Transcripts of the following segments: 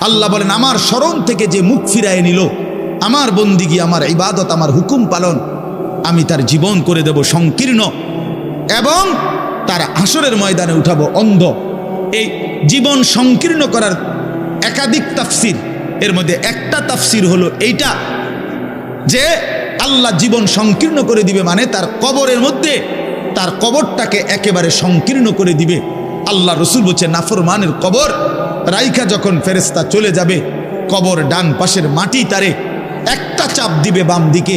আল্লাহ বলেন আমার স্মরণ থেকে যে মুখ ফিরায় নিল, আমার বন্দিগি, আমার ইবাদত, আমার হুকুম পালন, আমি তার জীবন করে দেব সংকীর্ণ এবং তার হাসরের ময়দানে উঠাবো অন্ধ। এই জীবন সংকীর্ণ করার একাধিক তাফসির, এর মধ্যে একটা তাফসির হলো এইটা যে আল্লাহ জীবন সংকীর্ণ করে দিবে মানে তার কবরের মধ্যে তার কবরটাকে একেবারে সংকীর্ণ করে দিবে। আল্লাহ রসুল বলছে নাফরমানের কবর রাইখা যখন ফেরেশতা চলে যাবে, কবর ডান পাশের মাটি তারে একটা চাপ দিবে বাম দিকে,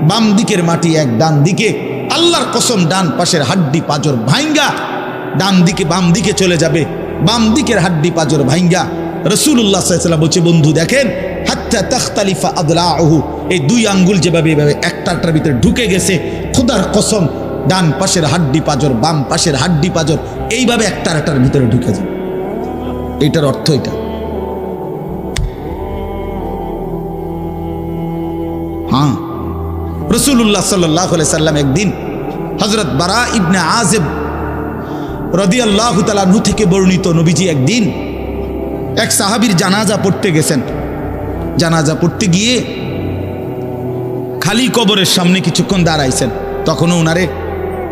বাম দিকের মাটি এক ডান দিকে, আল্লাহর কসম ডান পাশের হাড্ডি পাঁজর ভাঙ্গা ডান দিকে বাম দিকে চলে যাবে, বাম দিকের হাড্ডি পাঁজর ভাঙ্গা। রাসূলুল্লাহ সাল্লাল্লাহু আলাইহি ওয়াসাল্লাম বলছে বন্ধু দেখেন হাত্তা তাখতালিফা আদলাউহু, এই দুই আঙ্গুল যেভাবে এভাবে একটার ভিতরে ঢুকে গেছে, খোদার কসম ডান পাশের হাড্ডি পাঁজর বাম পাশের হাড্ডি পাঁজর এইভাবে একটার ভিতরে ঢুকে যায়। এটার অর্থ এটা। হ্যাঁ, রাসূলুল্লাহ সাল্লাল্লাহু আলাইহি সাল্লাম একদিন হযরত বারা ইবনে আযিব রাদিয়াল্লাহু তাআলা আনহু থেকে বর্ণিত, নবীজি একদিন এক সাহাবীর জানাজা পড়তে গেছেন। জানাজা পড়তে গিয়ে খালি কবরের সামনে কিছুক্ষণ দাঁড়াইছেন, তখনও ওনারে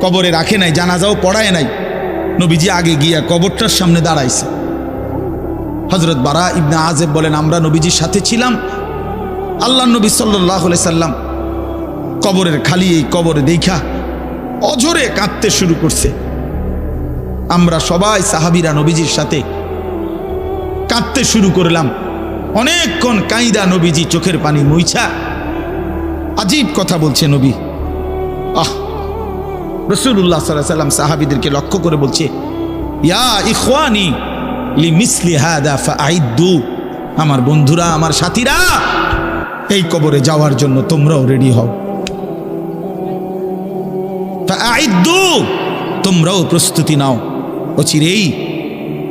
কবরে রাখে নাই, জানাজাও পড়ায় নাই। নবীজি আগে গিয়া কবরটার সামনে দাঁড়াইছে। হযরত বারা ইবনে আযিব বলেন আমরা নবীজির সাথে ছিলাম, আল্লাহ নবী সাল্লাল্লাহু আলাইহি সাল্লাম কবরের খালি এই কবরে দেখা অঝরে কাঁদতে শুরু করছে। আমরা সবাই সাহাবীরা নবীজির সাথে কাঁদতে শুরু করলাম। অনেকক্ষণ কাইদা নবীজি চোখের পানি মুইছা আজীব কথা বলছে নবী। রাসূলুল্লাহ সাল্লাল্লাহু আলাইহি সাল্লাম সাহাবীদেরকে লক্ষ্য করে বলছে ইয়া ইখওয়ানি লিমিসলি হাদা ফাআইদ্দু, আমার বন্ধুরা আমার সাথীরা এই কবরে যাওয়ার জন্য তোমরাও রেডি হও। ফাআইদ্দু, তোমরাও প্রস্তুতি নাও, অচিরেই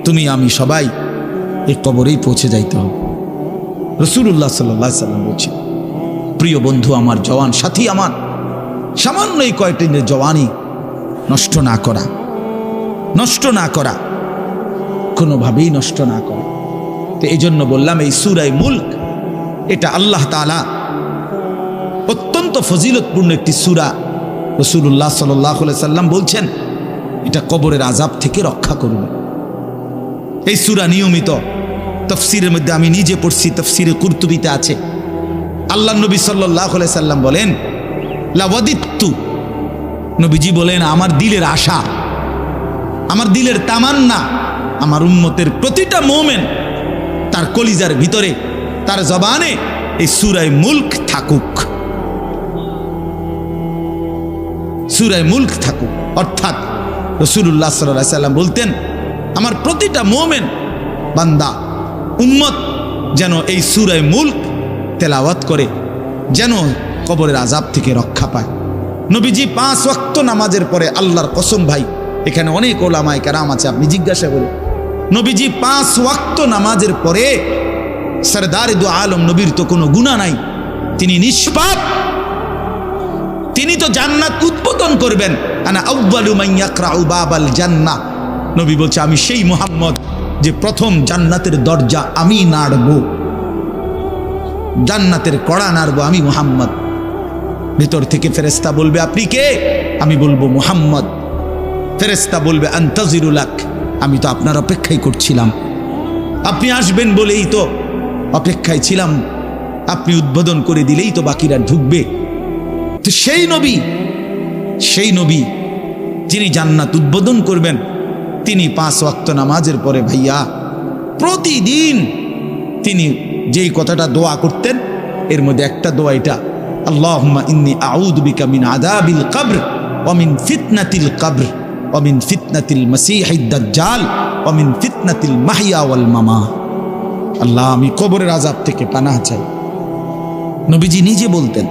তুমি আমি সবাই এই কবরেই পৌঁছে যাইতে হবে। রাসূলুল্লাহ সাল্লাল্লাহু আলাইহি সাল্লাম বলছে প্রিয় বন্ধু আমার, জওয়ান সাথী আমার, সামান্য এই কয়েকটা দিনের জওয়ানি নষ্ট না করা, নষ্ট না করা, কোনোভাবেই নষ্ট না করা। তো এই জন্য বললাম এই সূরা মুলক এটা আল্লাহ তাআলা অত্যন্ত ফজিলতপূর্ণ একটি সূরা। রাসূলুল্লাহ সাল্লাল্লাহু আলাইহি সাল্লাম বলছেন এটা কবরের আযাব থেকে রক্ষা করবে। এই সূরা নিয়মিত তাফসীরের মধ্যে আমি নিজে পড়ছি, তাফসীরে কুরতুবিতে আছে। আল্লাহ নবী সাল্লাল্লাহু আলাইহি সাল্লাম বলেন লাওয়াদিত্তু, নবীজি বলেন আমার দিলের আশা, আমার দিলের তামান্না, আমার উম্মতের প্রতিটা মুমিন তার কলিজার ভিতরে তার জবানে এই সূরা মুলক থাকুক, সূরা মুলক থাকুক। অর্থাৎ রাসূলুল্লাহ সাল্লাল্লাহু আলাইহি সাল্লাম বলতেন আমার প্রতিটা মুমিন বান্দা উম্মত যেন এই সূরা মুলক তেলাওয়াত করে, যেন কবরের আযাব থেকে রক্ষা পায়। নবীজি 5 ওয়াক্ত নামাজের পরে, আল্লাহর কসম ভাই এখানে অনেক ওলামায়ে কেরাম আছে, আপনি জিজ্ঞাসা করুন, নবীজি 5 ওয়াক্ত নামাজের পরে, সরদারে দু আলম নবীর তো কোনো গুনাহ নাই, তিনি নিষ্পাপ, তিনি তো জান্নাত উদ্বোধন করবেন। আনা আউয়ালু মান ইয়াকরাউ বাবাল জান্নাহ, নবী বলছে আমি সেই মুহাম্মদ যে প্রথম জান্নাতের দরজা আমি নাড়ব, জান্নাতের কড়া নাড়ব আমি মুহাম্মদ। ভিতর থেকে ফেরেশতা বলবে আপনি কে? আমি বলবো মুহাম্মদ। ফেরেশতা বলবে আনতাজিরু লাক, আমি তো আপনার অপেক্ষাই করছিলাম, আপনি আসবেন বলেই তো অপেক্ষায় ছিলাম, আপনি উদ্বোধন করে দিলেই তো বাকিরা ঢুকবে। তো সেই নবী যিনি জান্নাত উদ্বোধন করবেন, তিনি 5 ওয়াক্ত নামাজের পরে ভাইয়া প্রতিদিন তিনি যেই কথাটা দোয়া করতেন, এর মধ্যে একটা দোয়া এটা, আল্লাহুম্মা ইন্নী আউযু বিকা মিন আযাবিল কবর ওয়া মিন ফিতনাতিল কবর ওয়া মিন ফিতনাতিল মাসীহিদ দাজ্জাল ওয়া মিন ফিতনাতিল মাহইয়া ওয়াল মামাত। আল্লাহ আমি কবরের আযাব থেকে পানাহ চাই। নবীজি নিজে বলতেন।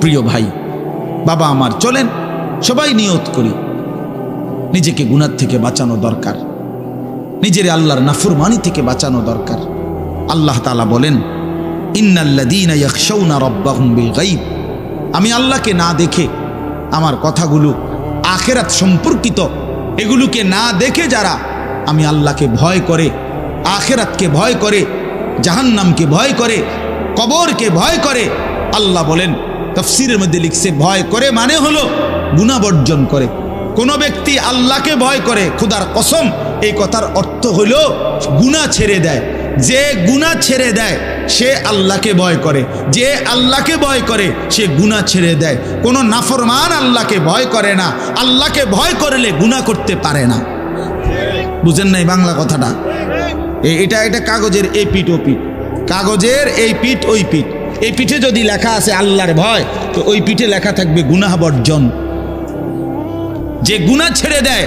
প্রিয় ভাই বাবা আমার, চলেন সবাই নিয়ত করি, নিজেকে গুনাহ থেকে বাঁচানো দরকার, নিজের আল্লাহর নাফরমানি থেকে বাঁচানো দরকার। আল্লাহ তাআলা বলেন ইন্নাল্লাযীনা ইয়াখশাউনা রাব্বাহুম বিল গায়ব, আমি আল্লাহকে না দেখে, আমার কথাগুলো আখিরাত সম্পর্কিত, এগুলোকে না দেখে যারা আমি আল্লাহকে ভয় করে, আখিরাতকে ভয় করে, জাহান্নামকে ভয় করে, কবরকে ভয় করে। আল্লাহ বলেন, তাফসীরের মধ্যে লিখছে, ভয় করে মানে হলো গুনাহ বর্জন করে। কোন ব্যক্তি আল্লাহকে ভয় করে, খোদার কসম এই কথার অর্থ হলো গুনাহ ছেড়ে দেয়। যে গুনাহ ছেড়ে দেয় সে আল্লাহকে ভয় করে, যে আল্লাহকে ভয় করে সে গুনাহ ছেড়ে দেয়। কোন নাফরমান আল্লাহকে ভয় করে না, আল্লাহকে ভয় করলে গুনাহ করতে পারে না। বুঝেন নাই বাংলা কথাটা? এটা কাগজের এই পিঠ ও পিঠ, কাগজের এই পিঠ ওই পিঠ। এই পিঠে যদি লেখা আছে আল্লাহর ভয়, তো ওই পিঠে লেখা থাকবে গুনাহ বর্জন। যে গুনাহ ছেড়ে দেয়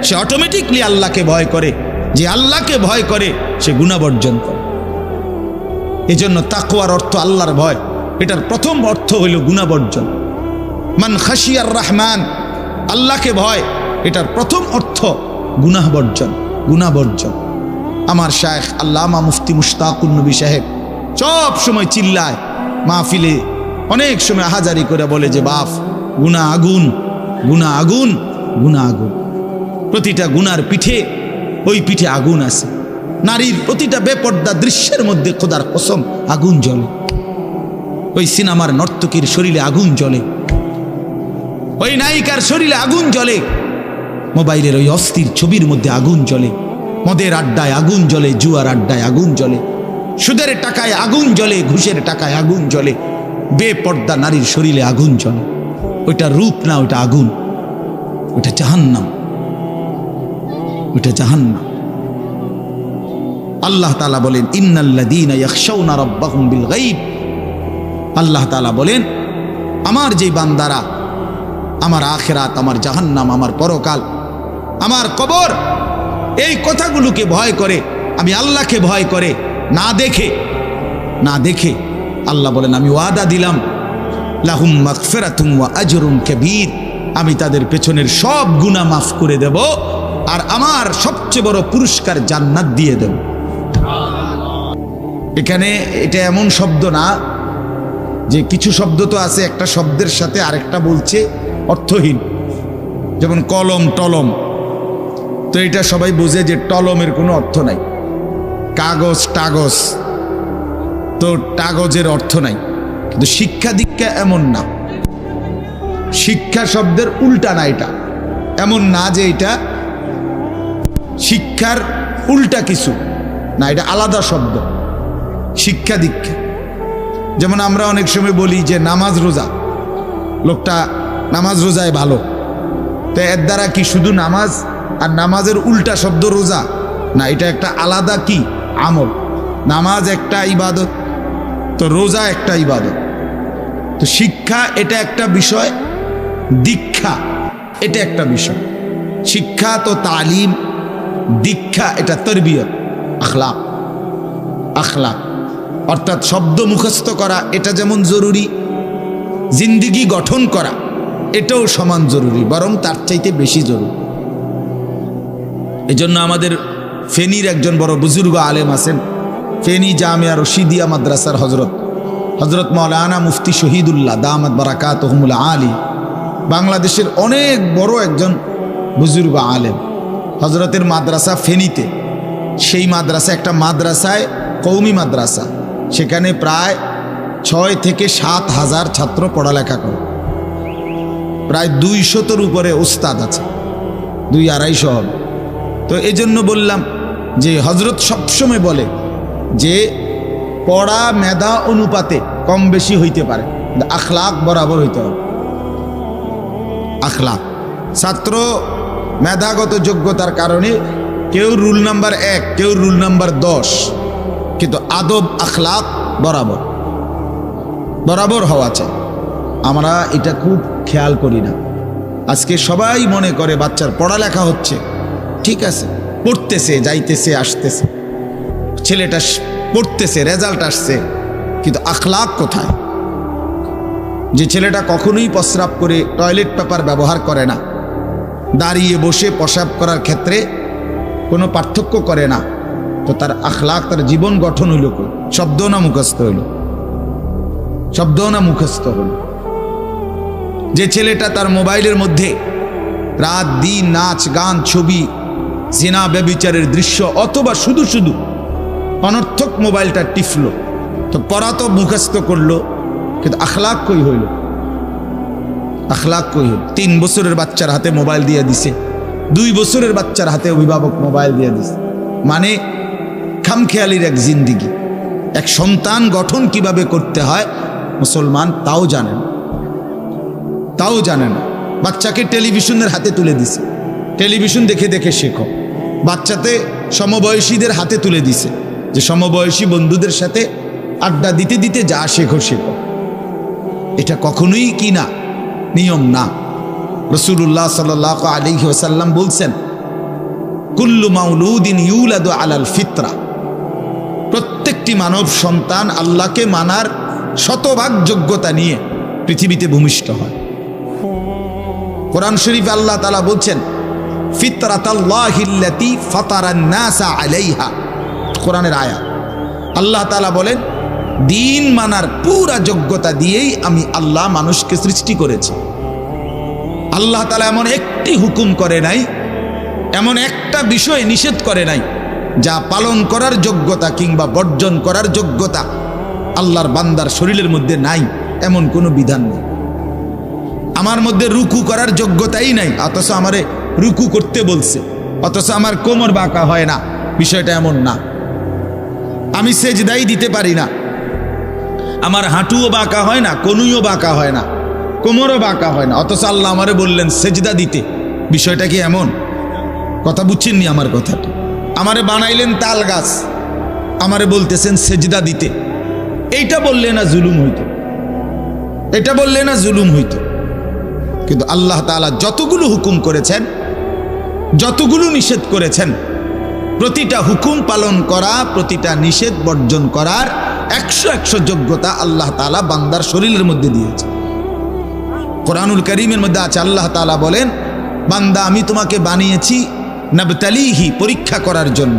সে অটোমেটিকলি আল্লাহকে ভয় করে, যে আল্লাহকে ভয় করে সে গুনাহ বর্জন করে। এজন্য তাকওয়ার অর্থ আল্লাহর ভয়, এটার প্রথম অর্থ হইল গুনাহ বর্জন। মান খাশিয়ার রহমান, আল্লাহকে ভয়, এটার প্রথম অর্থ গুনাহ বর্জন, গুনাহ বর্জন। আমার শায়েখ আল্লামা মুফতি মুশতাকুন নবী সাহেব সব সময় চিল্লায় মাহফিলে, অনেক সময় আহাজারি করে বলে যে বাপ, গুনাহ আগুন, গুনাহ আগুন, গুনাহ আগুন। প্রতিটা গুনার পিঠে ওই পিঠে আগুন আছে। নারীর প্রতিটা বেপর্দা দৃশ্যের মধ্যে খোদার কসম আগুন জ্বলে। ওই সিনেমার নর্তকীর শরীরে আগুন জ্বলে, ওই নায়িকার শরীরে আগুন জ্বলে, মোবাইলের ওই অস্থির ছবির মধ্যে আগুন জ্বলে, মদের আড্ডায় আগুন জ্বলে, জুয়ার আড্ডায় আগুন জ্বলে, সুদের টাকায় আগুন জ্বলে, ঘুষের টাকায় আগুন জ্বলে, বেপর্দা নারীর শরীরে আগুন জ্বলে। ওইটা রূপ না, ওইটা আগুন, ওইটা জাহান্নাম, ওইটা জাহান্নাম। আল্লাহ তাআলা বলেন, ইন্নাল্লাযীনা ইয়াখশাউনা রাব্বাহুম বিল গায়ব। আল্লাহ তাআলা বলেন, আমার যে বান্দারা আমার আখিরাত, আমার জাহান্নাম, আমার পরকাল, আমার কবর, এই কথাগুলোকে ভয় করে, আমি আল্লাহকে ভয় করে, না দেখে, না দেখে, আল্লাহ বলেন আমি ওয়াদা দিলাম, লাহুম মাগফিরাতুম ওয়া আজরুন কাবীর, আমি তাদের পেছনের সব গুনাহ মাফ করে দেব, আর আমার সবচেয়ে বড় পুরস্কার জান্নাত দিয়ে দেব। এখানে এটা এমন শব্দ না যে কিছু শব্দ তো আছে একটা শব্দের সাথে আরেকটা বলছে অর্থহীন, যেমন কলম টলম। তো এটা সবাই বোঝে যে টলমের কোনো অর্থ নাই। কাগজ টাগজ, তো কাগজের অর্থ নাই। কিন্তু শিক্ষা দীক্ষা এমন না, শিক্ষা শব্দের উল্টা না। এটা এমন না যে এটা শিক্ষার উল্টা কিছু না, এটা আলাদা শব্দ। শিক্ষা দীক্ষা, যেমন আমরা অনেক সময় বলি যে নামাজ রোজা, লোকটা নামাজ রোজায় ভালো, তো এর দ্বারা কি শুধু নামাজ আর নামাজের উল্টা শব্দ রোজা না, এটা একটা আলাদা কি আমল। নামাজ একটা ইবাদত, তো রোজা একটা ইবাদত। তো শিক্ষা এটা একটা বিষয়, দীক্ষা এটা একটা বিষয়। শিক্ষা তো তালিম, দীক্ষা এটা তরবিয়ত, আখলাক। আখলাক অর্থাৎ শব্দ মুখস্থ করা এটা যেমন জরুরি, জিন্দিগি গঠন করা এটাও সমান জরুরি, বরং তার চাইতে বেশি জরুরি। এজন্য আমাদের ফেনীর একজন বড় বুজুর্গ আলেম আছেন, ফেনী জামিয়া রশিদিয়া মাদ্রাসার হজরত মাওলানা মুফতি শহীদুল্লাহ দামাত বারাকাতুহুমুল আলী, বাংলাদেশের অনেক বড় একজন বুজুর্গ আলেম। হজরতের মাদ্রাসা ফেনীতে, সেই মাদ্রাসা একটা মাদ্রাসায় কওমি মাদ্রাসা, সেখানে প্রায় 6 থেকে 7 হাজার ছাত্র পড়ালেখা করে, প্রায় 200-র উপরে ওস্তাদ আছে, 200-250 হবে। তো এই জন্য বললাম যে হজরত সবসময় বলে যে পড়া মেধা অনুপাতে কম বেশি হইতে পারে, আখলাক বরাবর হইতে হবে। আখলাক, ছাত্র মেধাগত যোগ্যতার কারণে কেউ রুল নাম্বার 1, কেউ রুল নাম্বার 10, কিন্তু আদব আখলাক বরাবর বরাবর হওয়া চাই। আমরা এটা খুব খেয়াল করি না। আজকে সবাই মনে করে বাচ্চার পড়ালেখা হচ্ছে, ঠিক আছে, পড়তেছে, যাইতেছে, আসতেছে, ছেলেটা পড়তেছে, রেজাল্ট আসছে, কিন্তু আখলাক কোথায়? যে ছেলেটা কখনোই প্রস্রাব করে টয়লেট পেপার ব্যবহার করে না, দাঁড়িয়ে বসে প্রস্রাব করার ক্ষেত্রে কোনো পার্থক্য করে না, তো তার আখলাক, তার জীবন গঠন হইল কই? শব্দ না মুখস্থ হইল? শব্দ না মুখস্থ হইল? যে ছেলেটা তার মোবাইলের মধ্যে রাত দিন নাচ গান ছবি জিনা ব্যভিচারের দৃশ্য, অথবা শুধু শুধু অনর্থক মোবাইলটা টিপল। তো পড়া তো মুখস্থ করলো, কিন্তু আখলাক কই হইল? আখলাক কই হইল? 3 বছরের বাচ্চার হাতে মোবাইল দিয়ে দিছে, 2 বছরের বাচ্চার হাতে অভিভাবক মোবাইল দিয়ে দিছে। মানে খামখেয়ালির এক জিন্দিগি। এক সন্তান গঠন কিভাবে করতে হয় মুসলমান তাও জানেন, তাও জানেন। বাচ্চাকে টেলিভিশনের হাতে তুলে দিছে, টেলিভিশন দেখে দেখে শেখো। বাচ্চাতে সমবয়সীদের হাতে তুলে দিছে, যে সমবয়সী বন্ধুদের সাথে আড্ডা দিতে দিতে যা শেখো শেখো। এটা কখনোই কি না, নিয়ম না। রাসূলুল্লাহ সাল্লাল্লাহু আলাইহি ওয়াসাল্লাম বলছেন, কুল্লু মাউলুদিন ইউলাদু আলাল ফিতরা, প্রত্যেকটি মানব সন্তান আল্লাহকে মানার শতভাগ যোগ্যতা নিয়ে পৃথিবীতে ভূমিষ্ঠ হয়। কোরআন শরীফে আল্লাহ তাআলা বলছেন, ফিতরাতাল্লাহিল্লাতী ফাতারান নাসা আলাইহা, কোরআনের আয়াত। আল্লাহ তাআলা বলেন, দিন মানার পুরা যোগ্যতা দিয়েই আমি আল্লাহ মানুষকে সৃষ্টি করেছি। আল্লাহ তাআলা এমন একটি হুকুম করে নাই, এমন একটা বিষয় নিষেধ করে নাই যা পালন করার যোগ্যতা কিংবা বর্জন করার যোগ্যতা আল্লাহর বান্দার শরীরের মধ্যে নাই, এমন কোনো বিধান নেই। আমার মধ্যে রুকু করার যোগ্যতাই নাই, অথচ আমারে রুকু করতে বলছে, অথচ আমার কোমর বাঁকা হয় না, বিষয়টা এমন না। আমি সেজদাই দিতে পারি না, আমার হাঁটুও বাঁকা হয় না, কনুইও বাঁকা হয় না, কোমরও বাঁকা হয় না, অথচ আল্লাহ আমারে বললেন সেজদা দিতে। বিষয়টা কি এমন? কথা বুঝছেননি আমার কথাটা? আমারে বানাইলেন তাল গাছ, আমারে বলতেছেন সেজদা দিতে। এইটা বললে না জুলুম হইতো? এটা বললে না জুলুম হইতো? কিন্তু আল্লাহ তাআলা যতগুলো হুকুম করেছেন, যতগুলো নিষেধ করেছেন, প্রতিটা হুকুম পালন করা, প্রতিটা নিষেধ বর্জন করার 100 যোগ্যতা আল্লাহ তাআলা বান্দার শরীরের মধ্যে দিয়েছে। কোরআনুল কারীমের মধ্যে আছে, আল্লাহ তাআলা বলেন, বান্দা আমি তোমাকে বানিয়েছি নাবতালিহি, পরীক্ষা করার জন্য,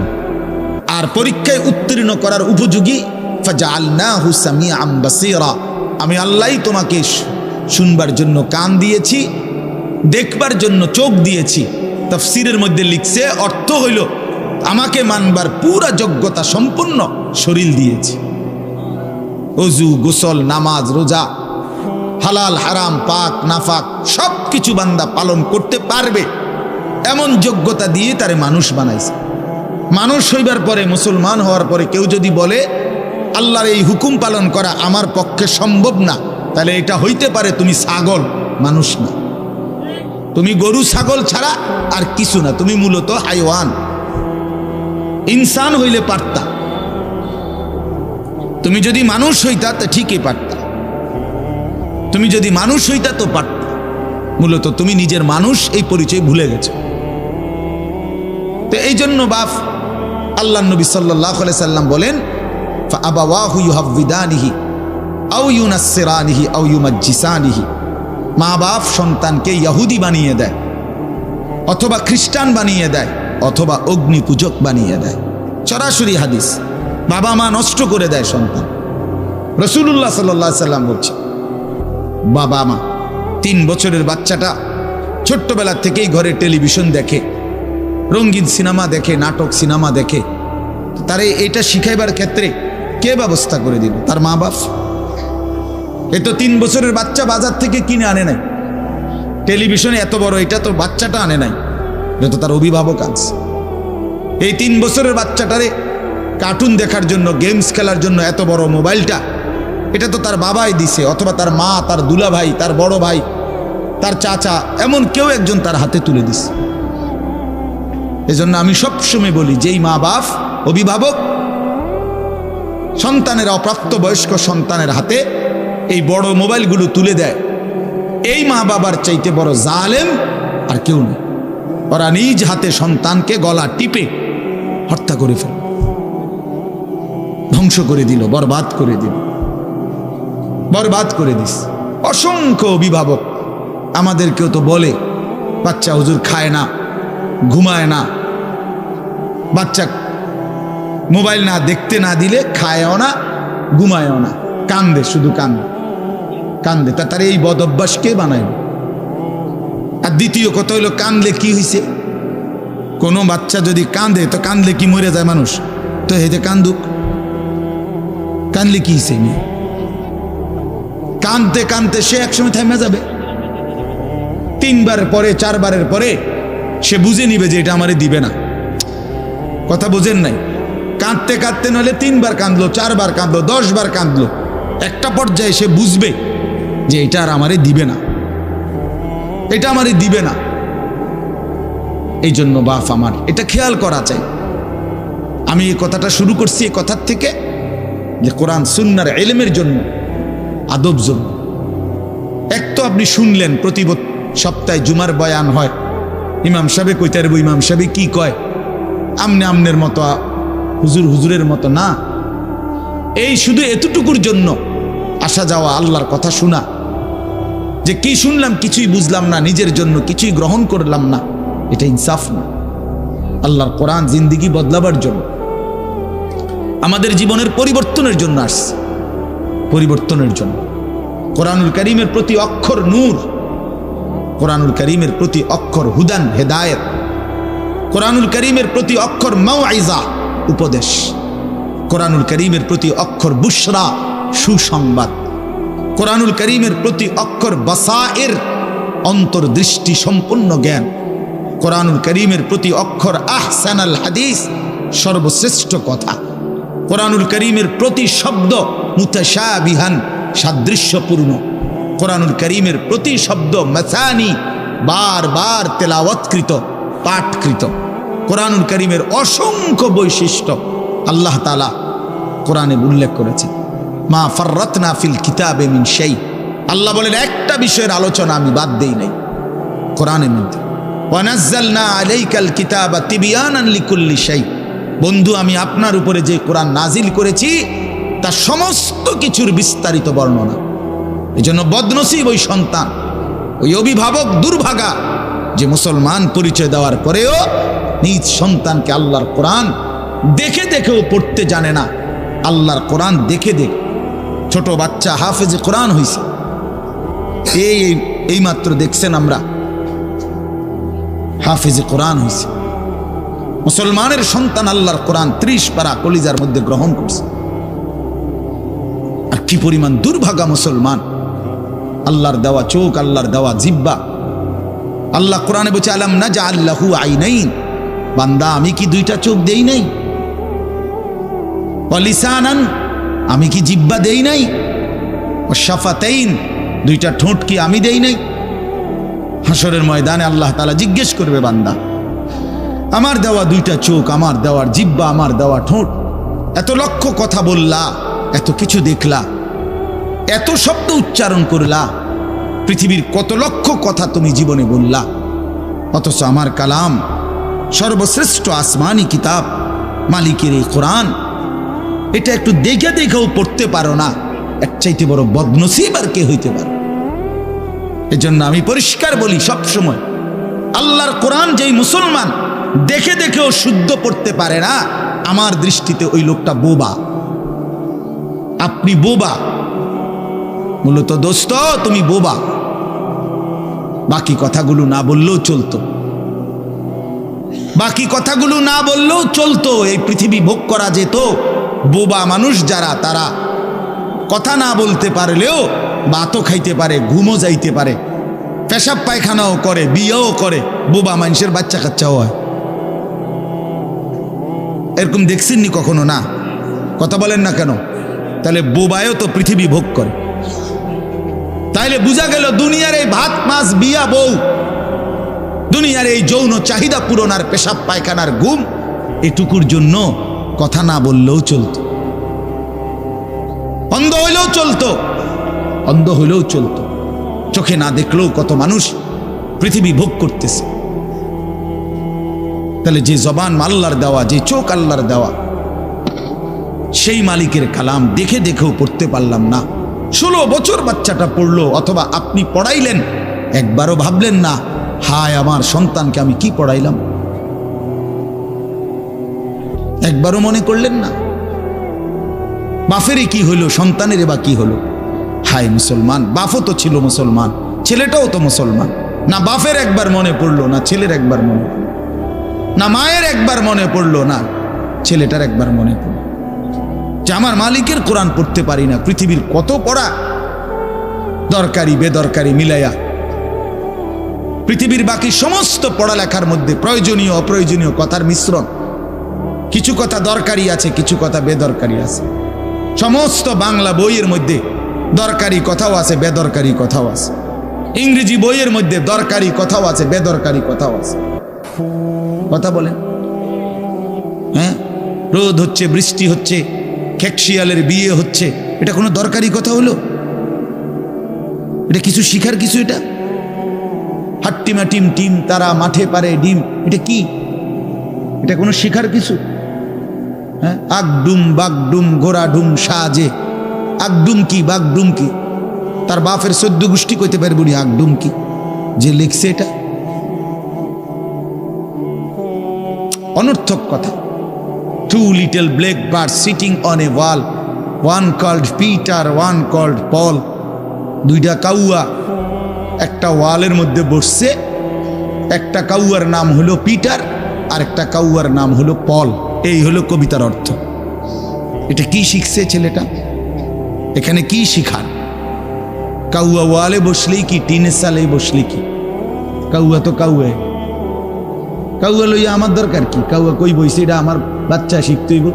আর পরীক্ষায় উত্তীর্ণ করার উপযোগী। ফাজআলনাহু সামিআন বাসীরা, আমি আল্লাহই তোমাকে শুনবার জন্য কান দিয়েছি, দেখবার জন্য চোখ দিয়েছি। তাফসীরের মধ্যে লিখছে, অর্থ হইল আমাকে মানবার পুরা যোগ্যতা সম্পন্ন শরীর দিয়েছি। ওযু, গোসল, নামাজ, রোজা, হালাল হারাম, পাক নাফাক সব কিছু বান্দা পালন করতে পারবে এমন যোগ্যতা দিয়ে তারে মানুষ বানাইছে। মানুষ হইবার পরে, মুসলমান হওয়ার পরে কেউ যদি বলে আল্লাহর এই হুকুম পালন করা আমার পক্ষে সম্ভব না, তাহলে এটা হইতে পারে তুমি ছাগল, মানুষ না। তুমি গরু ছাগল ছাড়া আর কিছু না, তুমি মূলত হাইওয়ান। ইনসান হইলে পারতা, তুমি যদি মানুষ হইতা তো ঠিকই পারতা, তুমি যদি মানুষ হইতা তো পারতা। মূলত তুমি নিজের মানুষ এই পরিচয় ভুলে গেছো। তো এই জন্য বাপ আল্লাহ নবী সাল্লাল্লাহু আলাইহি সাল্লাম বলেন, ফাআবাওয়াহু ইউহাব্বিদানিহি আও ইউনাসসিরানিহি আও ইউমাজ্জিসানিহি, মা বাপ সন্তানকে ইহুদি বানিয়ে দেয়, অথবা খ্রিস্টান বানিয়ে দেয়, অথবা অগ্নি পূজক বানিয়ে দেয়। সরাসরি হাদিস, বাবা মা নষ্ট করে দেয় সন্তান। রাসূলুল্লাহ সাল্লাল্লাহু আলাইহি সাল্লাম বলছে, বাবা মা 3 বছরের বাচ্চাটা ছোট্টবেলা থেকেই ঘরে টেলিভিশন দেখে, রঙিন সিনেমা দেখে, নাটক সিনেমা দেখে, তারে এটা শিখাইবার ক্ষেত্রে কে ব্যবস্থা করে দিল? তার মা বাপ। এ তো 3 বছরের বাচ্চা বাজার থেকে কিনে আনে নাই, টেলিভিশনে এত বড় এটা তো বাচ্চাটা আনে নাই, এটা তো তার অভিভাবক আনছে। এই 3 বছরের বাচ্চাটারে কার্টুন দেখার জন্য, গেমস খেলার জন্য এত বড় মোবাইলটা, এটা তো তার বাবাই দিছে, অথবা তার মা, তার দুলা ভাই, তার বড় ভাই, তার চাচা, এমন কেউ একজন তার হাতে তুলে দিছে। এজন্য আমি সবসময় বলি, যেই মা বাপ, অভিভাবক সন্তানের, অপ্রাপ্তবয়স্ক সন্তানের হাতে এই বড় মোবাইলগুলো তুলে দেয়, এই মা বাবার চাইতে বড় জালেম আর কেউ নেই। ওরা নিজ হাতে সন্তানকে গলা টিপে হত্যা করে ফেল, ধ্বংস করে দিল, বরবাদ করে দিল, বরবাদ করে দিস। অসংখ্য অভিভাবক আমাদেরকেও তো বলে, বাচ্চা হুজুর খায় না, ঘুমায় না, বাচ্চা মোবাইল না দেখতে না দিলে খায়ও না, ঘুমায়ও না, কান্দে, শুধু কান্দে কান্দে। তার এই বদ অভ্যাস কে বানাইল? আর দ্বিতীয় কথা হইল, কান্দলে কি হয়েছে? কোনো বাচ্চা যদি কাঁদে তো কাঁদলে কি মরে যায় মানুষ? তো হেতে কান্দুক, কাঁদলে কি সে মেয়ে? কাঁদতে কাঁদতে সে একসময় থেমে যাবে। 3 বার পরে 4 বারের পরে সে বুঝে নিবে যে এটা আমারে দিবে না। কথা বোঝেন নাই? কাঁদতে কাঁদতে নইলে 3 বার কাঁদলো, 4 বার কাঁদলো, 10 বার কাঁদলো, একটা পর্যায়ে সে বুঝবে যে এটা আর আমারে দিবে না, এটা আমারে দিবে না। এই জন্য বাপ আমার এটা খেয়াল করা চাই। আমি এই কথাটা শুরু করছি এই কথার থেকে যে কোরআন সুন্নাহর ইলমের জন্য, আদব জন্য। এক তো আপনি শুনলেন প্রতি সপ্তাহে জুমার বয়ান হয়, ইমাম সাহেব কইতে পারবো, ইমাম সাহেব কি কয়, আমনে আমনের মতো, হুজুর হুজুরের মতো না। এই শুধু এতটুকুর জন্য আসা যাওয়া, আল্লাহর কথা শোনা, যে কি শুনলাম কিছুই বুঝলাম না, নিজের জন্য কিছুই গ্রহণ করলাম না, এটা ইনসাফ না। আল্লাহর কোরআন জিন্দেগি বদলাবার জন্য, আমাদের জীবনের পরিবর্তনের জন্য আসছে, পরিবর্তনের জন্য। কোরআনুল কারীমের প্রতি অক্ষর নূর, কোরআনুল কারীমের প্রতি অক্ষর হুদান হেদায়েত, কোরআনুল কারীমের প্রতি অক্ষর মাউইজা উপদেশ, কোরআনুল কারীমের প্রতি অক্ষর বুশরা সুসংবাদ, কোরআনুল কারীমের প্রতি অক্ষর বাসায়ের অন্তর্দৃষ্টি সম্পন্ন জ্ঞান, কোরআনুল কারীমের প্রতি অক্ষর আহসানাল হাদিস সর্বশ্রেষ্ঠ কথা, কোরআনুল কারীমের প্রতি শব্দ মুতাশাবিহান সাদৃশ্যপূর্ণ, কোরআনুল কারীমের প্রতি শব্দ মাসানি বারবার তেলাওয়াতকৃত পাঠকৃত। কোরআনুল কারীমের অসংখ্য বৈশিষ্ট্য আল্লাহ তাআলা কোরআনে উল্লেখ করেছেন। মা ফাররাতনা ফিল কিতাবে মিন শাই, আল্লাহ বলেন একটা বিষয়ের আলোচনা আমি বাদ দেই নাই কোরআনের মধ্যে। ওয়া নাযালনা আলাইকাল কিতাবা তিবয়ানান লিকুল্লি শাই, বন্ধু আমি আপনার উপরে যে কোরআন নাজিল করেছি তার সমস্ত কিছুর বিস্তারিত বর্ণনা। এই জন্য বদনসিব ওই সন্তান, ওই অভিভাবক দুর্ভাগা যে মুসলমান পরিচয় দেওয়ার পরেও নিজ সন্তানকে আল্লাহর কোরআন দেখে দেখেও পড়তে জানে না। আল্লাহর কোরআন দেখে দেখে ছোট বাচ্চা হাফেজে কোরআন হয়েছে, এই মাত্র দেখছেন আমরা হাফেজে কোরআন হয়েছে। মুসলমানের সন্তান আল্লাহর কোরআন 30 পারা কলিজার মধ্যে গ্রহণ করছে। আর কি পরিমাণ দুর্ভাগা মুসলমান! আল্লাহর দেওয়া চোখ, আল্লাহর দেওয়া জিহ্বা। আল্লাহ কোরআনে বলছে আলাম নাজআল লাহু আইনাইন, বান্দা আমি কি 2টা চোখ দেই নাই? ওয়া লিসানান, আমি কি জিহ্বা দেই নাই? ওয়া শাফাতাইন, 2টা ঠোঁট কি আমি দেই নাই? হাসরের ময়দানে আল্লাহ তাআলা জিজ্ঞেস করবে বান্দা আমার দেওয়া 2টা চোখ, আমার দেওয়ার জিহ্বা, আমার দেওয়া ঠোঁট, এত লক্ষ কথা বললা, এত কিছু দেখলা, এত শব্দ উচ্চারণ করলা, পৃথিবীর কত লক্ষ কথা তুমি জীবনে বললা, অথচ আমার কালাম সর্বশ্রেষ্ঠ আসমানি কিতাব মালিকের এই কোরআন, এটা একটু দেখে দেখেও পড়তে পারো না, এর চাইতে বড় বদনসিব আর কে হইতে পারে? এজন্য আমি পরিষ্কার বলি সবসময়, আল্লাহর কোরআন যেই মুসলমান দেখে দেখেও শুদ্ধ পড়তে পারে না, আমার দৃষ্টিতে ওই লোকটা বোবা। আপনি বোবা, মূলত দোস্ত তুমি বোবা। বাকি কথাগুলো না বললেও চলতো, বাকি কথাগুলো না বললেও চলতো, এই পৃথিবী ভোগ করা যেত। বোবা মানুষ যারা, তারা কথা না বলতে পারলেও ভাতও খাইতে পারে, ঘুমও যাইতে পারে, পেশাব পায়খানাও করে, বিয়েও করে, বোবা মানুষের বাচ্চা কাচ্চাও হয়। এরকম দেখছেননি কখনো? না, কথা বলেন না কেন? তাহলে বোবায়ও তো পৃথিবী ভোগ করে। তাইলে বোঝা গেল দুনিয়ার এই ভাত মাছ বিয়া বউ, দুনিয়ার এই যৌন চাহিদা পূরণ আর পেশাব পায়খানার ঘুম, এটুকুর জন্য কথা না বললেও চলতো, অন্ধ হইলেও চলতো, অন্ধ হইলেও চলতো, চোখে না দেখলেও কত মানুষ পৃথিবী ভোগ করতেছে। তাহলে যে জবান আল্লাহর দেওয়া, যে চোখ আল্লাহর দেওয়া, সেই মালিকের কালাম দেখে দেখেও পড়তে পারলাম না। 16 বছর বাচ্চাটা পড়লো, অথবা আপনি পড়াইলেন, একবারও ভাবলেন না হায় আমার সন্তানকে আমি কি পড়াইলাম? একবারও মনে করলেন না বাফেরই কি হইল, সন্তানের বা কি হলো? হায় মুসলমান, বাফও তো ছিল মুসলমান, ছেলেটাও তো মুসলমান, না বাফের একবার মনে পড়লো, না ছেলের একবার মনে পড়লো। না মায়ের একবার মনে পড়লো, না ছেলেটার একবার মনে পড়লো যে আমার মালিকের কোরআন পড়তে পারি না। পৃথিবীর কত পড়া, দরকারি বেদরকারি মিলাইয়া পৃথিবীর বাকি সমস্ত পড়ালেখার মধ্যে প্রয়োজনীয় অপ্রয়োজনীয় কথার মিশ্রণ। কিছু কথা দরকারি আছে, কিছু কথা বেদরকারি আছে। সমস্ত বাংলা বইয়ের মধ্যে দরকারি কথাও আছে, বেদরকারি কথাও আছে। ইংরেজি বইয়ের মধ্যে দরকারি কথাও আছে, বেদরকারি কথাও আছে। কথা বলেন? হ্যাঁ, রোদ হচ্ছে, বৃষ্টি হচ্ছে, খেকশিয়ালের বিয়ে হচ্ছে, এটা কোনো দরকারি কথা হলো? এটা কিছু শিখার কিছু? এটা হাট্টিমা টিম টিম তারা মাঠে পারে ডিম, এটা কি? এটা কোনো শিখার কিছু? হ্যাঁ, আগডুম বাগডুম ঘোড়াডুম সাজে। আগডুম কি বাগডুম কি? তার বাপের 14 গোষ্ঠী কইতে পারবো নি আগডুম কি? যে লিখছে এটা অনর্থক কথা। Two little black birds sitting on a wall, one called Peter, one called Paul. দুইটা কাউয়া একটা ওয়ালের মধ্যে বসছে, একটা কাউয়ার নাম হলো পিটার আর একটা কাউয়ার নাম হলো পল। এই হলো কবিতার অর্থ। এটা কি শিখছে ছেলেটা? এখানে কি শিখার? কাউয়া ওয়ালে বসলেই কি, টিনের সালে বসলে কি? কাউয়া তো কাউয়া, কাউয়া লইয়া আমার দরকার কি? কাউয়া কই বইছে, এটা আমার বাচ্চা শিখতেইব।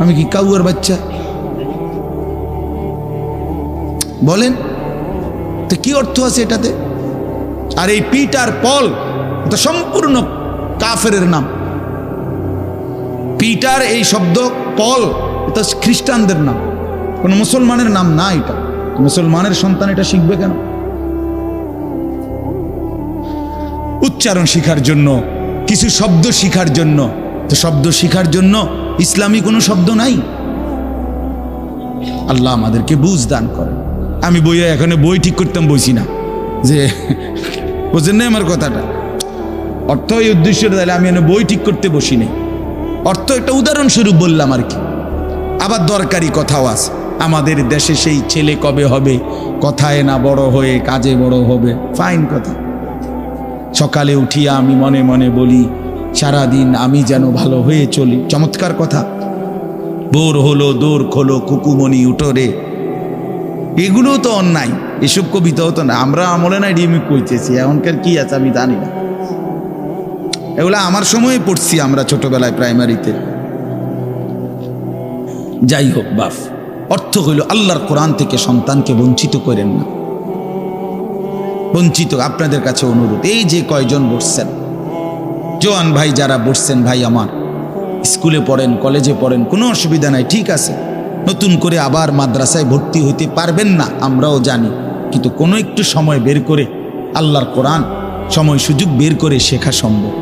আমি কি কাউয়ার বাচ্চা? বলেন তো কি অর্থ আছে এটাতে? আর এই পিটার পল এটা সম্পূর্ণ কাফেরের নাম। পিটার এই শব্দ, পল এটা খ্রিস্টানদের নাম, কোন মুসলমানের নাম না। এটা মুসলমানের সন্তান, এটা শিখবে কেন? উচ্চারণ শিখার জন্য, কিছু শব্দ শিখার জন্য। তো শব্দ শিখার জন্য ইসলামী কোনো শব্দ নাই। আল্লাহ আমাদেরকে বুঝ দান করে। আমি বইয়ে এখানে বই ঠিক করতাম বসি না, যে বুঝেন না আমার কথাটা? অর্থ এই উদ্দেশ্য তাহলে আমি এখানে বই ঠিক করতে বসি নাই। অর্থ একটা উদাহরণস্বরূপ বললাম আর কি। আবার দরকারি কথাও আছে। আমাদের দেশে সেই ছেলে কবে হবে, কথায় না বড় হয়ে কাজে বড় হবে, ফাইন কথা। সকালে উঠিয়া আমি মনে মনে বলি, সারাদিন আমি যেন ভালো হয়ে চলি, চমৎকার কথা। বোর হলো দৌড় খোলো কুকুমনি উঠোরে, এগুলো তো অন্যায়। এসব কবিতাও তো না, আমরা আমলে নাই ডিমি কইতেছি। এখনকার কি আছে আমি জানি না, এগুলা আমার সময়ে পড়ছি আমরা ছোটবেলায় প্রাইমারিতে। যাই হোক বাপ, অর্থ হইল আল্লাহর কোরআন থেকে সন্তানকে বঞ্চিত করেন না। বঞ্চিত আপনাদের কাছে অনুরোধ, এই যে কয়জন বসছেন, জোয়ান ভাই যারা বসছেন, ভাই আমার স্কুলে পড়েন, কলেজে পড়েন, কোনো অসুবিধা নাই, ঠিক আছে। নতুন করে আবার মাদ্রাসায় ভর্তি হইতে পারবেন না, আমরাও জানি, কিন্তু কোনো একটু সময় বের করে আল্লাহর কোরআন সময় সুযোগ বের করে শেখা সম্ভব।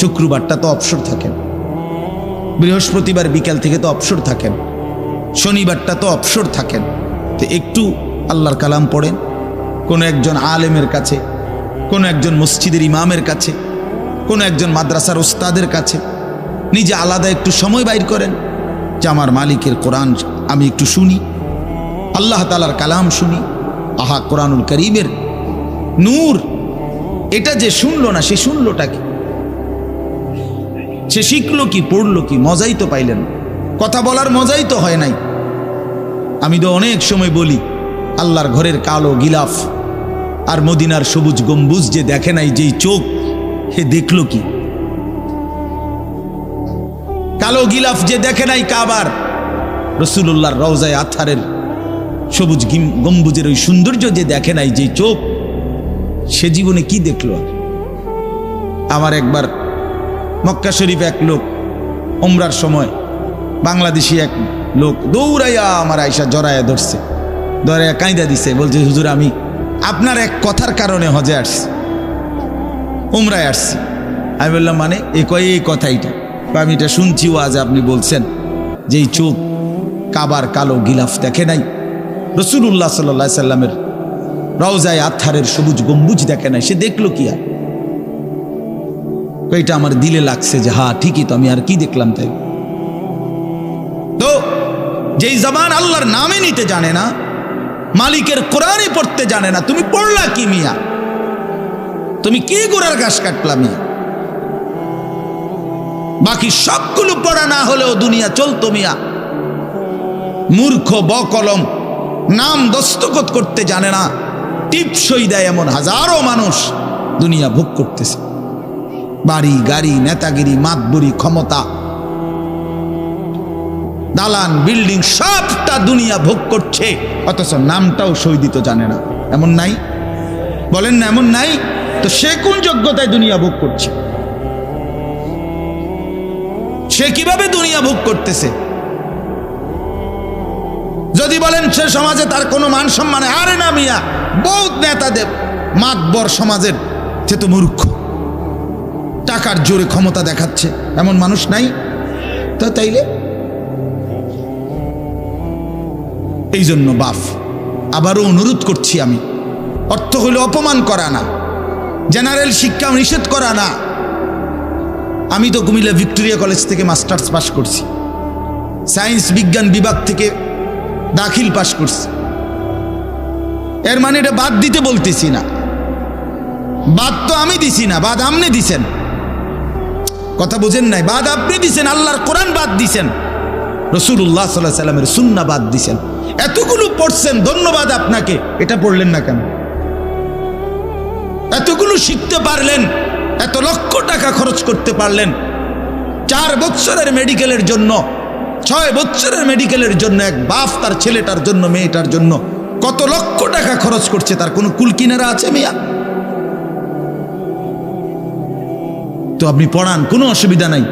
শুক্রবারটা তো অবসর থাকেন, বৃহস্পতিবার বিকাল থেকে তো অবসর থাকেন, শনিবারটা তো অবসর থাকেন। তো একটু আল্লাহর কালাম পড়েন, কোনো একজন আলেমের কাছে, কোনো একজন মসজিদের ইমামের কাছে, কোনো একজন মাদ্রাসার ওস্তাদের কাছে নিজে আলাদা একটু সময় বাইর করেন যে আমার মালিকের কোরআন আমি একটু শুনি, আল্লাহ তাআলার কালাম শুনি। আহা, কোরআনুল কারীমের নূর, এটা যে শুনলো না সে শুনলোটা কি? সে শিখলো কি, পড়লো কি? মজাই তো পাইলেন, কথা বলার মজাই তো হয় নাই। আমি তো অনেক সময় বলি, আল্লাহর ঘরের কালো গিলাফ আর মদিনার সবুজ গম্বুজ যে দেখে নাই, যেই চোখ, হে দেখলো কি? কালো গিলাফ যে দেখে নাই কাবার, রাসূলুল্লাহর রওজায়ে আতহারের সবুজ গম্বুজের ওই সৌন্দর্য যে দেখে নাই, যেই চোখ, সে জীবনে কি দেখলো? আমার একবার মক্কা শরীফ এক লোক উমরার সময়, বাংলাদেশি এক লোক দৌড়াইয়া আমার আয়সা জড়াইয়া ধরছে, ধরাইয়া কাঁদা দিছে, বলছে হুজুর আমি আপনার এক কথার কারণে হজে আসছি, উমরায় আসছি। আমি বললাম মানে? এই কথাইটা আমি এটা শুনছি আজ আপনি বলছেন যে এই চোখ কাবার কালো গিলাফ দেখে নাই, রাসূলুল্লাহ সাল্লাল্লাহু আলাইহি সাল্লামের রওজায়ে আতহারের সবুজ গম্বুজ দেখে নাই, সে দেখলো কি? আর এটা আমার দিলে লাগছে যে হ্যাঁ ঠিকই তো, আমি আর কি দেখলাম? তাই তো যেই জবান আল্লাহর নামে নিতে জানে না, মালিকের কোরআনে পড়তে জানে না, তুমি পড়লা কি মিয়া? তুমি কি গোড়ার ঘাস কাটলা মিয়া? বাকি সবগুলো পড়া না হলেও দুনিয়া চলতো মিয়া। মূর্খ বকলম, নাম দস্তখত করতে জানে না, টিপসই দেয় এমন হাজারো মানুষ দুনিয়া ভোগ করতেছে। বাড়ি গাড়ি, নেতাগিরি, মাতবুরি, ক্ষমতা, দালান বিল্ডিং সবটা দুনিয়া ভোগ করছে, অথচ নামটাও সই দিতে জানে না। এমন নাই? বলেন না এমন নাই? তো সে কোন যোগ্যতায় দুনিয়া ভোগ করছে? সে কিভাবে দুনিয়া ভোগ করতেছে? যদি বলেন সে সমাজে তার কোনো মান সম্মান, আরে না মিয়া, বহুত নেতাদের মাতবর সমাজের, সে তো মূর্খ, টাকার জোরে ক্ষমতা দেখাচ্ছে, এমন মানুষ নাই? তো তাইলে এই জন্য বাপ আবারও অনুরোধ করছি আমি, অর্থ হইল অপমান করা না, জেনারেল শিক্ষা নিষেধ করা না। আমি তো কুমিল্লা ভিক্টোরিয়া কলেজ থেকে মাস্টার্স পাস করছি, সায়েন্স বিজ্ঞান বিভাগ থেকে দাখিল পাস করছি। এর মানে এটা বাদ দিতে বলতেছি না, বাদ তো আমি দিছি না, বাদ আপনি দিছেন। কথা বুঝেন নাই? বাদ আপনি দিছেন, আল্লাহর কোরআন বাদ দিছেন, রাসূলুল্লাহ সাল্লাল্লাহু আলাইহি সাল্লামের সুন্নাহ বাদ দিছেন। এতগুলো পড়ছেন, ধন্যবাদ আপনাকে। এটা পড়লেন না কেন? এতগুলো শিখতে পারলেন, এত লক্ষ টাকা খরচ করতে পারলেন, 4 বছরের মেডিকেলের জন্য, 6 বছরের মেডিকেলের জন্য এক বাপ তার ছেলেটার জন্য, মেয়েটার জন্য কত লক্ষ টাকা খরচ করছে, তার কোনো কুল কিনারা আছে মিয়া? তো আপনি পড়ান, কোনো অসুবিধা নাই,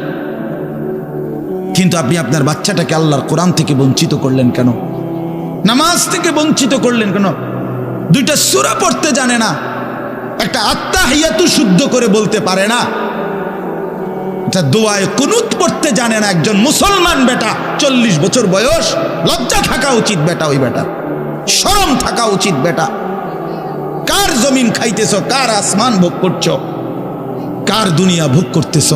কিন্তু আপনি আপনার বাচ্চাটাকে আল্লাহর কোরআন থেকে বঞ্চিত করলেন কেন? নামাজ থেকে বঞ্চিত করলেন কেন? 2টা সূরা পড়তে জানে না, একটা আত্তাহিয়াতু শুদ্ধ করে বলতে পারে না, একটা দোয়ায়ে কুনুত পড়তে জানে না। একজন মুসলমান বেটা, 40 বছর বয়স, লজ্জা থাকা উচিত বেটা, ওই বেটা শরম থাকা উচিত বেটা। কার জমিন খাইতেছ, কার আসমান ভোগ করছো, কার দুনিয়া ভোগ করতেছ?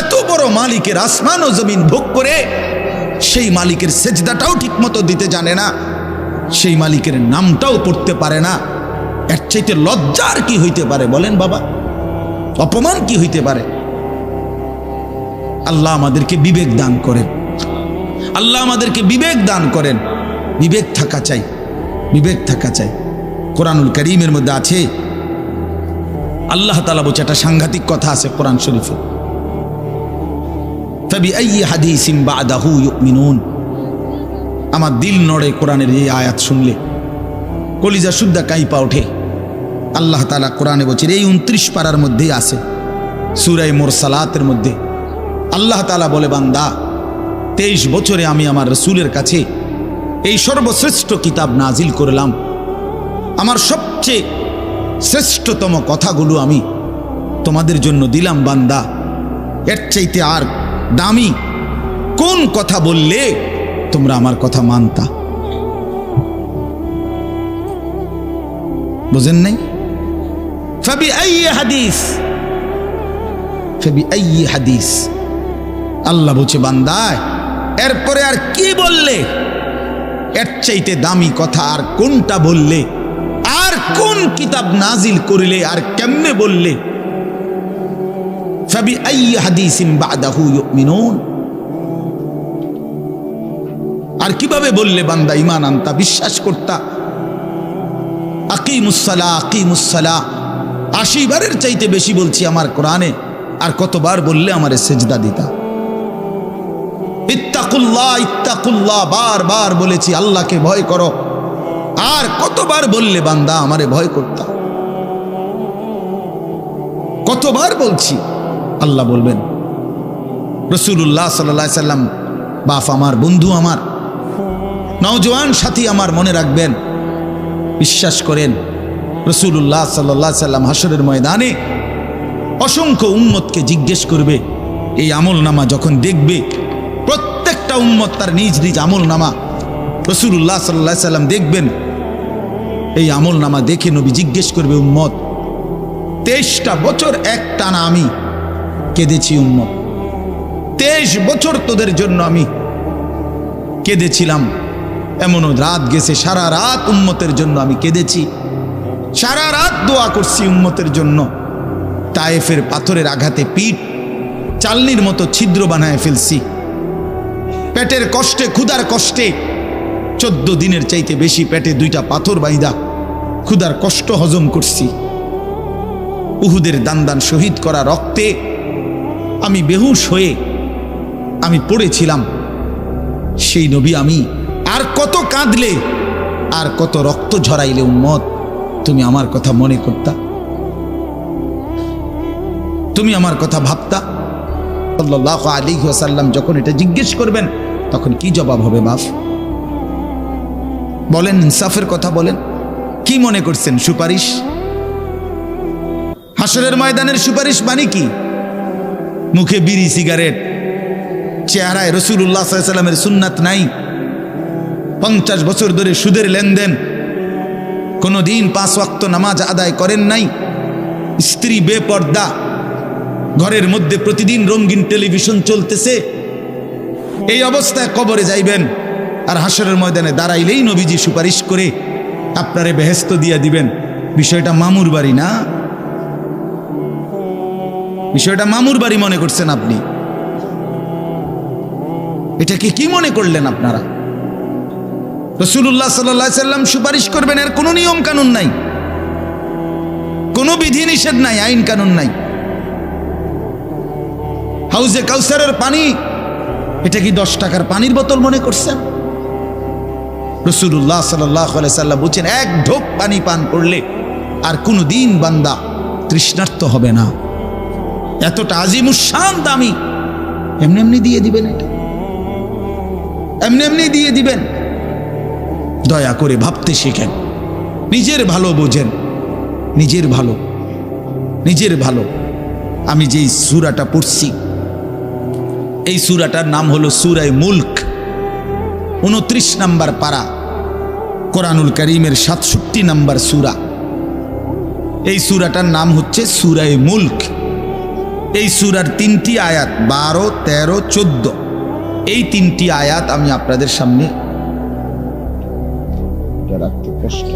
এত বড় মালিকের আসমান ও জমিন ভোগ করে সেই মালিকের সেজদাটাও ঠিক মতো দিতে জানে না, সেই মালিকের নামটাও পড়তে পারে না। এর চাইতে লজ্জার কি হইতে পারে বলেন বাবা? অপমান কি হইতে পারে? আল্লাহ আমাদেরকে বিবেক দান করেন, আল্লাহ আমাদেরকে বিবেক দান করেন। বিবেক থাকা চাই, বিবেক থাকা চাই। কোরআনুল কারীমের মধ্যে আছে, আল্লাহ তাআলা বলছে, একটা সাংঘাতিক কথা আছে কোরআন শরীফে, ফাবিআইয়ি হাদিসিন বা'দাহু ইউমিনুন। আমার দিল নড়ে কোরআনের এই আয়াত শুনলে, কলিজা শুদ্ধা কাইপা ওঠে। আল্লাহ তাআলা কোরআনে বলছে, এই 29 পারার মধ্যেই আছে, সূরা মুরসালাতের মধ্যে আল্লাহ তাআলা বলে, বান্দা 23 বছরে আমি আমার রাসূলের কাছে এই সর্বশ্রেষ্ঠ কিতাব নাজিল করলাম, আমার সবচেয়ে শ্রেষ্ঠতম কথাগুলো আমি তোমাদের জন্য দিলাম। বান্দা, এর চাইতে আর দামি কোন কথা বললে তোমরা আমার কথা মানতা? বুঝেন নাই? ফাবিআইয়ি হাদিস, ফাবিআইয়ি হাদিস। আল্লাহ বলছে, বান্দা এরপরে আর কি বললে, এর চাইতে দামি কথা আর কোনটা বললে, আর কোন কিতাব নাজিল করিলে, আর কেমনে বললে? ফাবিআইয়ি হাদিসিন বা'দাহু ইউমিনুন। আর কিভাবে বললে বান্দা ঈমান আনতা, বিশ্বাস করতা? আকিমুস সালাহ, আকিমুস সালাহ 80 বারের চাইতে বেশি বলছি আমার কোরআনে, আর কতবার বললে আমারে সেজদা দিতা? ইত্তাকুল্লাহ, ইত্তাকুল্লাহ বারবার বলেছি, আল্লাহকে ভয় করো, আর কতবার বললে বান্দা আমারে ভয় করতা? কতবার বলছি? আল্লাহ বলবেন, রাসূলুল্লাহ সাল্লাল্লাহু আলাইহি সাল্লাম বাপ আমার, বন্ধু আমার, নওজোয়ান সাথী আমার, মনে রাখবেন, বিশ্বাস করেন, রাসূলুল্লাহ সাল্লাল্লাহু আলাইহি সাল্লাম হাসরের ময়দানে অসংখ্য উম্মতকে জিজ্ঞেস করবে। এই আমল নামা যখন দেখবে, প্রত্যেকটা উম্মত তার নিজ নিজ আমল নামা, রাসূলুল্লাহ সাল্লাল্লাহু আলাইহি সাল্লাম দেখবেন, এই আমল নামা দেখে নবী জিজ্ঞেস করবে, উম্মত 23টা বছর একটানা আমি কেঁদেছি, উম্মত 23 বছর তোদের জন্য আমি কেঁদেছিলাম, এমনও রাত গেছে সারা রাত উম্মতের জন্য আমি কেঁদেছি, সারা রাত দোয়া করছি উম্মতের জন্য। তায়েফের পাথরের আঘাতে পিঠ চালনির মতো ছিদ্র বানায় ফেলছি। পেটের কষ্টে, ক্ষুধার কষ্টে 14 দিনের চাইতে বেশি পেটে 2টা পাথর বাইদা ক্ষুধার কষ্ট হজম করছি। উহুদের দান শহীদ করা রক্তে আমি বেহুশ হয়ে আমি পড়েছিলাম। সেই নবী আমি আর কত কাঁদলে, আর কত রক্ত ঝরাইলে উম্মত তুমি আমার কথা মনে করতা, তুমি আমার কথা ভাবতা? সাল্লাল্লাহু আলাইহি ওয়াসাল্লাম যখন এটা জিজ্ঞেস করবেন তখন কি জবাব হবে বাপ? বলেন, ইনসাফের কথা বলেন। কি মনে করছেন সুপারিশ? হাসরের ময়দানের সুপারিশ মানে কি? মুখে বিড়ি, সিগারেট, চেহারায় রাসূলুল্লাহ সাল্লাল্লাহু আলাইহি ওয়াসাল্লামের সুন্নাত নাই, 50 বছর ধরে সুদের লেনদেন, কোনোদিন 5 ওয়াক্ত নামাজ আদায় করেন নাই, স্ত্রী বেপর্দা, ঘরের মধ্যে প্রতিদিন রঙিন টেলিভিশন চলতেছে, এই অবস্থায় কবরে যাইবেন। আর হাসরের ময়দানে দাঁড়াইলেই নবীজি সুপারিশ করে আপনারে বেহেশত দিয়া দিবেন। বিষয়টা মামুর বাড়ি না, বিষয়টা মামুর বাড়ি মনে করছেন আপনি। এটাকে কি মনে করলেন আপনারা? রাসূলুল্লাহ সাল্লাল্লাহু আলাইহি সাল্লাম সুপারিশ করবেন, এর কোনো নিয়ম কানুন নাই, কোনো বিধি নিষেধ নাই, আইন কানুন নাই। হাউজে কাউসারের পানি, এটা কি 10 টাকার পানির বোতল মনে করছেন? রাসূলুল্লাহ সাল্লাল্লাহু আলাইহি সাল্লাম বলেছেন, 1 ঢোক পানি পান করলে আর কোনো দিন বান্দা তৃষ্ণার্ত হবে না। এতটা আজিমুশান দামি, এমনি এমনি দিয়ে দিবেন? এটা এমনি এমনি দিয়ে দিবেন? দয়া করে ভাবতে শিখেন, নিজের ভালো বোঝেন, নিজের ভালো, নিজের ভালো। আমি যেই সূরাটা পড়ছি, এই সূরাটার নাম হলো সূরা মুলক, 29 নম্বর পারা, কোরআনুল কারীমের 67 নম্বর সূরা। এই সূরাটার নাম হচ্ছে সূরা মুলক। এই সূরার 3টি আয়াত, 12, 13, 14, এই 3টি আয়াত আমি আপনাদের সামনে রাখতে কষ্ট।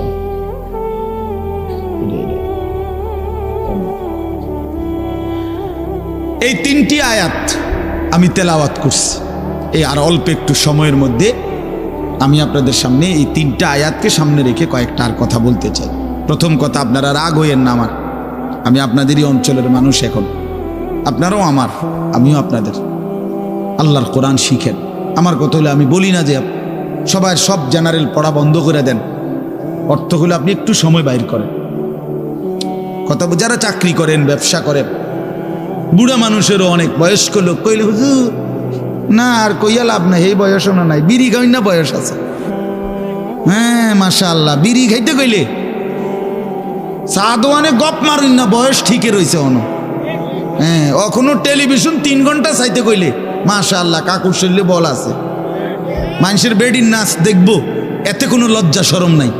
এই 3টি আয়াত আমি তেলাওয়াত করছি। এই আর অল্প একটু সময়ের মধ্যে আমি আপনাদের সামনে এই 3টা আয়াতকে সামনে রেখে কয়েকটা আর কথা বলতে চাই। প্রথম কথা, আপনারা রাগ হইয়েন না আমার, আমি আপনাদেরই অঞ্চলের মানুষ, এখন আপনারাও আমার, আমিও আপনাদের। আল্লাহর কোরআন শিখেন। আমার কথা হলে আমি বলি না যে সবাই সব জেনারেল পড়া বন্ধ করে দেন, অর্থ হলে আপনি একটু সময় বাইর করেন। কথা, যারা চাকরি করেন, ব্যবসা করেন, বুড়া মানুষেরও অনেক বয়স্ক লোক কইলে হুজুর না আর কইয়া লাভ নাই, এই বয়সও না নাই, বিড়ি খাই না বয়স আছে। হ্যাঁ মাশাআল্লাহ, বিড়ি খাইতে কইলে চা দোয়ানে গপ মারুন না, বয়স ঠিকই রয়েছে অন। হ্যাঁ, এখনো টেলিভিশন 3 ঘন্টা চাইতে কইলে মাশাআল্লাহ কাকুর শরীরে বল আছে। মানুষের বেডির নাচ দেখবো, এতে কোনো লজ্জা শরম নাই।